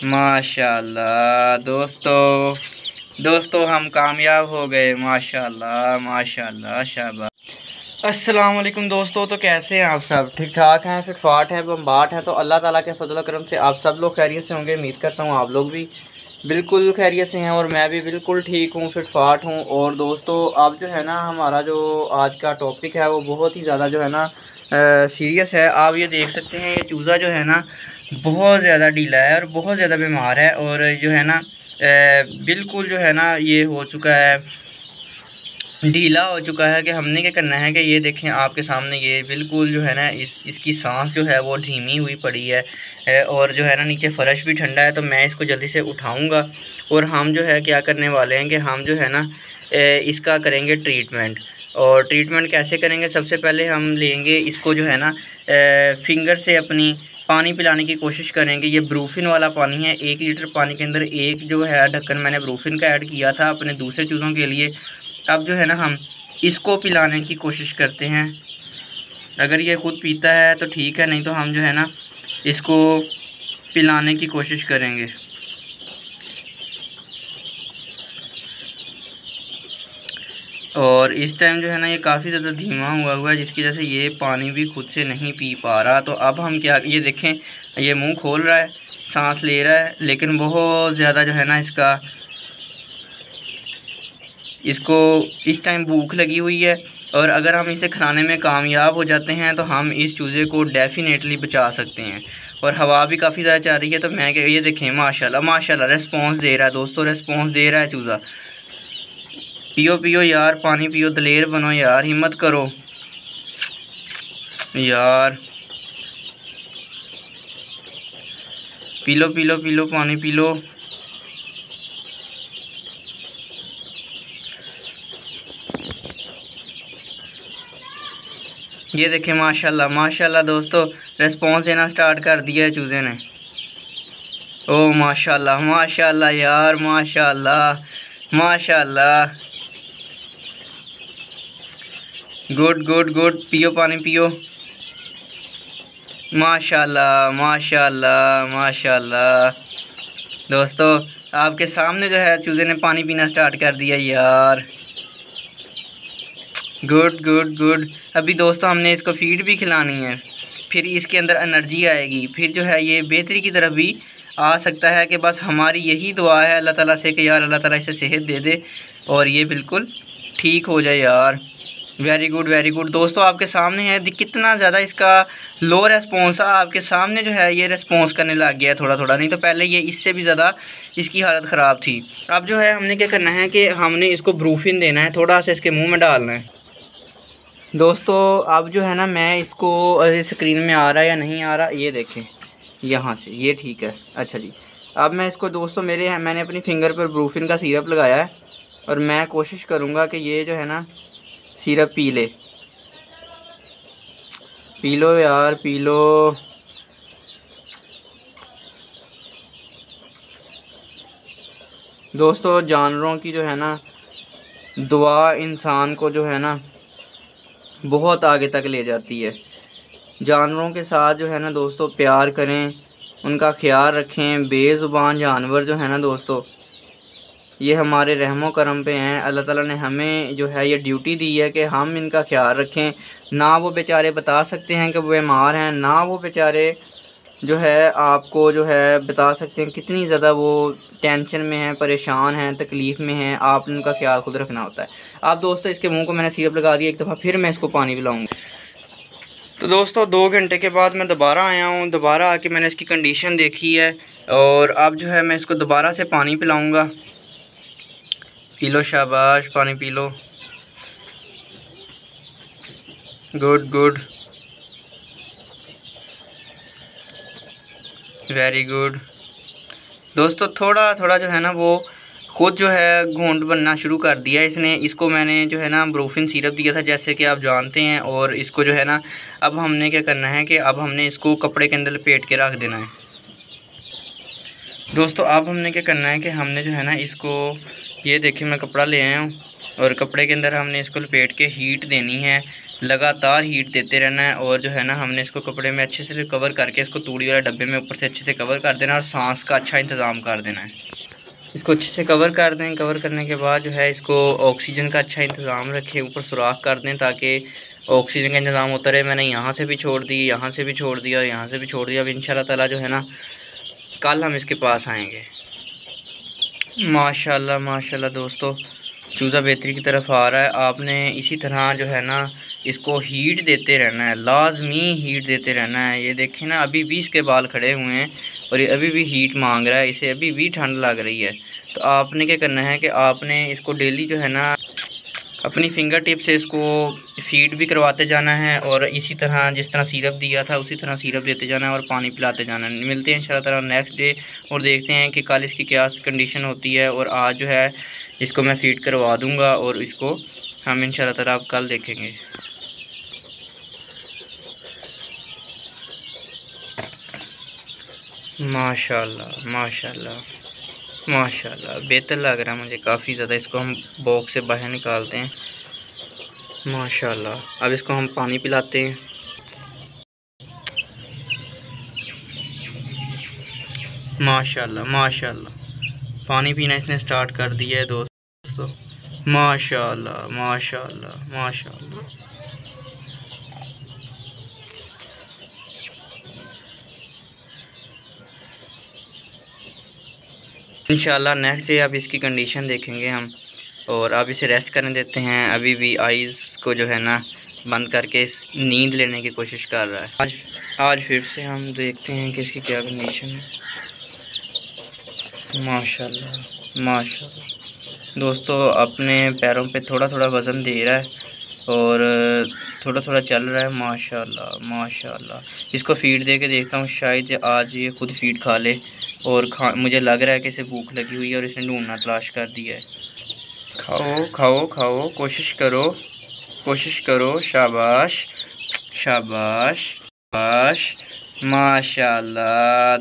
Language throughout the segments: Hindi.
माशाल्लाह दोस्तों हम कामयाब हो गए। माशाल्लाह माशाल्लाह शाबाश। अस्सलाम वालेकुम दोस्तों, तो कैसे हैं आप सब? ठीक ठाक हैं, फिट फाट हैं, बम्बाट हैं? तो अल्लाह ताला के फजल करम से आप सब लोग खैरियत से होंगे। उम्मीद करता हूँ आप लोग भी बिल्कुल खैरियत से हैं और मैं भी बिल्कुल ठीक हूँ, फिट फाट हूँ। और दोस्तों अब जो है ना, हमारा जो आज का टॉपिक है वो बहुत ही ज़्यादा जो है ना सीरियस है। आप ये देख सकते हैं, ये चूज़ा जो है ना बहुत ज़्यादा ढीला है और बहुत ज़्यादा बीमार है। और जो है ना बिल्कुल जो है ना ये हो चुका है, ढीला हो चुका है। कि हमने क्या करना है कि ये देखें आपके सामने, ये बिल्कुल जो है ना इसकी सांस जो है वो धीमी हुई पड़ी है और जो है ना नीचे फ़र्श भी ठंडा है। तो मैं इसको जल्दी से उठाऊंगा और हम जो है क्या करने वाले हैं कि हम जो है ना इसका करेंगे ट्रीटमेंट। और ट्रीटमेंट कैसे करेंगे? सबसे पहले हम लेंगे इसको जो है ना फिंगर से अपनी पानी पिलाने की कोशिश करेंगे। ये ब्रूफिन वाला पानी है। 1 लीटर पानी के अंदर एक जो है ढक्कन मैंने ब्रूफिन का ऐड किया था अपने दूसरे चूज़ों के लिए। अब जो है ना हम इसको पिलाने की कोशिश करते हैं। अगर ये खुद पीता है तो ठीक है, नहीं तो हम जो है ना इसको पिलाने की कोशिश करेंगे। और इस टाइम जो है ना ये काफ़ी ज़्यादा धीमा हुआ है, जिसकी वजह से ये पानी भी खुद से नहीं पी पा रहा। तो अब हम क्या, ये देखें ये मुंह खोल रहा है, सांस ले रहा है, लेकिन बहुत ज़्यादा जो है ना इसको इस टाइम भूख लगी हुई है। और अगर हम इसे खाने में कामयाब हो जाते हैं तो हम इस चूज़े को डेफिनेटली बचा सकते हैं। और हवा भी काफ़ी ज़्यादा चल रही है। तो मैं ये देखें माशाल्लाह माशाल्लाह रेस्पॉन्स दे रहा है दोस्तों, रेस्पॉन्स दे रहा है चूज़ा। पियो पियो यार, पानी पियो, दलेर बनो यार, हिम्मत करो यार, पी लो पानी पी लो। ये देखें माशाल्लाह माशाल्लाह दोस्तों, रेस्पॉन्स देना स्टार्ट कर दिया है चूज़े ने। ओ माशाल्लाह माशाल्लाह यार, माशाल्लाह माशाल्लाह, गुड गुड गुड, पियो पानी पियो। माशाल्लाह माशाल्लाह माशाल्लाह दोस्तों, आपके सामने जो है चूज़े ने पानी पीना स्टार्ट कर दिया यार। Good good good. अभी दोस्तों हमने इसको फीड भी खिलानी है, फिर इसके अंदर एनर्जी आएगी, फिर जो है ये बेहतरी की तरफ भी आ सकता है। कि बस हमारी यही दुआ है अल्लाह ताला से कि यार अल्लाह ताला इसे सेहत दे दे और ये बिल्कुल ठीक हो जाए यार। वेरी गुड दोस्तों, आपके सामने है कितना ज़्यादा इसका लो रेस्पॉन्स है। आपके सामने जो है ये रेस्पॉन्स करने लग गया है थोड़ा थोड़ा, नहीं तो पहले ये इससे भी ज़्यादा इसकी हालत ख़राब थी। अब जो है हमने क्या करना है कि हमने इसको ब्रूफिन देना है, थोड़ा सा इसके मुँह में डालना है। दोस्तों अब जो है ना मैं इसको, स्क्रीन में आ रहा है या नहीं आ रहा ये देखें, यहाँ से ये ठीक है। अच्छा जी, अब मैं इसको दोस्तों मैंने अपनी फिंगर पर ब्रूफिन का सिरप लगाया है और मैं कोशिश करूँगा कि ये जो है ना सिरप पी लो यार, पी लो। दोस्तों जानवरों की जो है ना दुआ इंसान को जो है ना बहुत आगे तक ले जाती है। जानवरों के साथ जो है ना दोस्तों प्यार करें, उनका ख्याल रखें। बेज़ुबान जानवर जो है ना दोस्तों, ये हमारे रहमो करम पे हैं। अल्लाह ताला ने हमें जो है ये ड्यूटी दी है कि हम इनका ख्याल रखें। ना वो बेचारे बता सकते हैं कि वो बीमार हैं, ना वो बेचारे जो है आपको जो है बता सकते हैं कितनी ज़्यादा वो टेंशन में हैं, परेशान हैं, तकलीफ़ में हैं। आप उनका ख्याल खुद रखना होता है। अब दोस्तों इसके मुंह को मैंने सिरप लगा दिया एक दफ़ा, फिर मैं इसको पानी पिलाऊंगा। तो दोस्तों 2 घंटे के बाद मैं दोबारा आया हूँ। दोबारा आके मैंने इसकी कंडीशन देखी है और अब जो है मैं इसको दोबारा से पानी पिलाऊंगा। पी लो शाबाश, पानी पी लो। Good good, very good. दोस्तों थोड़ा थोड़ा जो है ना वो खुद जो है घूंट बनना शुरू कर दिया इसने। इसको मैंने जो है ना ब्रूफिन सिरप दिया था जैसे कि आप जानते हैं। और इसको जो है ना अब हमने क्या करना है कि अब हमने इसको कपड़े के अंदर लपेट के रख देना है। दोस्तों अब हमने क्या करना है कि हमने जो है ना इसको, ये देखिए मैं कपड़ा ले आया हूँ और कपड़े के अंदर हमने इसको लपेट के हीट देनी है। लगातार हीट देते रहना है। और जो है ना, हमने इसको कपड़े में अच्छे से कवर करके इसको तूड़ी वाले डब्बे में ऊपर से अच्छे से कवर कर देना और सांस का अच्छा इंतज़ाम कर देना है। इसको अच्छे से कवर कर दें। कवर करने के बाद जो है इसको ऑक्सीजन का अच्छा इंतज़ाम रखें, ऊपर सुराख कर दें ताकि ऑक्सीजन का इंतज़ाम होता रहे। मैंने यहाँ से भी छोड़ दी, यहाँ से भी छोड़ दिया और यहाँ से भी छोड़ दिया। अब इंशाल्लाह ताला जो है ना, कल हम इसके पास आएँगे। माशाल्लाह माशाल्लाह दोस्तों, चूज़ा बेहतरी की तरफ आ रहा है। आपने इसी तरह जो है ना इसको हीट देते रहना है, लाजमी हीट देते रहना है। ये देखें ना, अभी भी इसके बाल खड़े हुए हैं और ये अभी भी हीट मांग रहा है, इसे अभी भी ठंड लग रही है। तो आपने क्या करना है कि आपने इसको डेली जो है ना अपनी फिंगर टिप से इसको फीड भी करवाते जाना है और इसी तरह जिस तरह सिरप दिया था उसी तरह सिरप देते जाना है और पानी पिलाते जाना है। मिलते हैं इंशाल्लाह ताला नेक्स्ट डे और देखते हैं कि कल इसकी क्या कंडीशन होती है। और आज जो है इसको मैं फीड करवा दूंगा और इसको हम इंशाल्लाह ताला अब कल देखेंगे। माशाल्लाह माशाल्लाह माशाल्लाह, बेहतर लग रहा है मुझे काफ़ी ज़्यादा। इसको हम बॉक्स से बाहर निकालते हैं। माशाल्लाह, अब इसको हम पानी पिलाते हैं। माशाल्लाह माशाल्लाह, पानी पीना इसने स्टार्ट कर दिया है दोस्तों। माशाल्लाह माशाल्लाह माशाल्लाह। इंशाल्लाह नेक्स्ट डे अब इसकी कंडीशन देखेंगे हम। और अब इसे रेस्ट करने देते हैं। अभी भी आइज़ को जो है ना बंद करके नींद लेने की कोशिश कर रहा है। आज फिर से हम देखते हैं कि इसकी क्या कंडीशन है। माशाल्लाह माशाल्लाह दोस्तों, अपने पैरों पे थोड़ा थोड़ा वज़न दे रहा है और थोड़ा थोड़ा चल रहा है। माशाल्लाह माशाल्लाह, इसको फ़ीड दे के देखता हूँ, शायद आज ये खुद फ़ीड खा ले। और मुझे लग रहा है कि इसे भूख लगी हुई है और इसने ढूंढना तलाश कर दिया है। खाओ खाओ खाओ, कोशिश करो। शाबाश शाबाश शाबाश। माशाल्लाह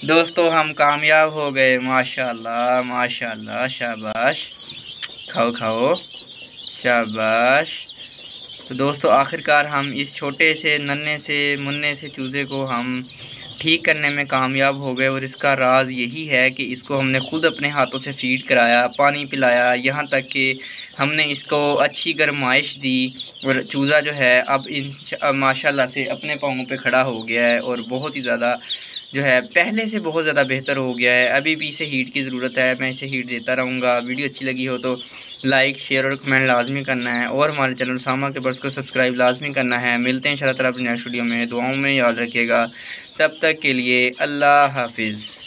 दोस्तों हम कामयाब हो गए। माशाल्लाह माशाल्लाह, शाबाश। खाओ शाबाश। तो दोस्तों आखिरकार हम इस छोटे से नन्हे से मुन्ने से चूज़े को हम ठीक करने में कामयाब हो गए। और इसका राज यही है कि इसको हमने खुद अपने हाथों से फीड कराया, पानी पिलाया, यहाँ तक कि हमने इसको अच्छी गरमाइश दी। और चूज़ा जो है अब माशाल्लाह से अपने पाँवों पे खड़ा हो गया है और बहुत ही ज़्यादा जो है पहले से बहुत ज़्यादा बेहतर हो गया है। अभी भी इसे हीट की ज़रूरत है, मैं इसे हीट देता रहूँगा। वीडियो अच्छी लगी हो तो लाइक शेयर और कमेंट लाजमी करना है और हमारे चैनल सामा के बर्ड्स को सब्सक्राइब लाजमी करना है। मिलते हैं इंशाल्लाह ताला अपनी नेक्स्ट वीडियो में। दुआओं में याद रखिएगा। तब तक के लिए अल्लाह हाफिज़।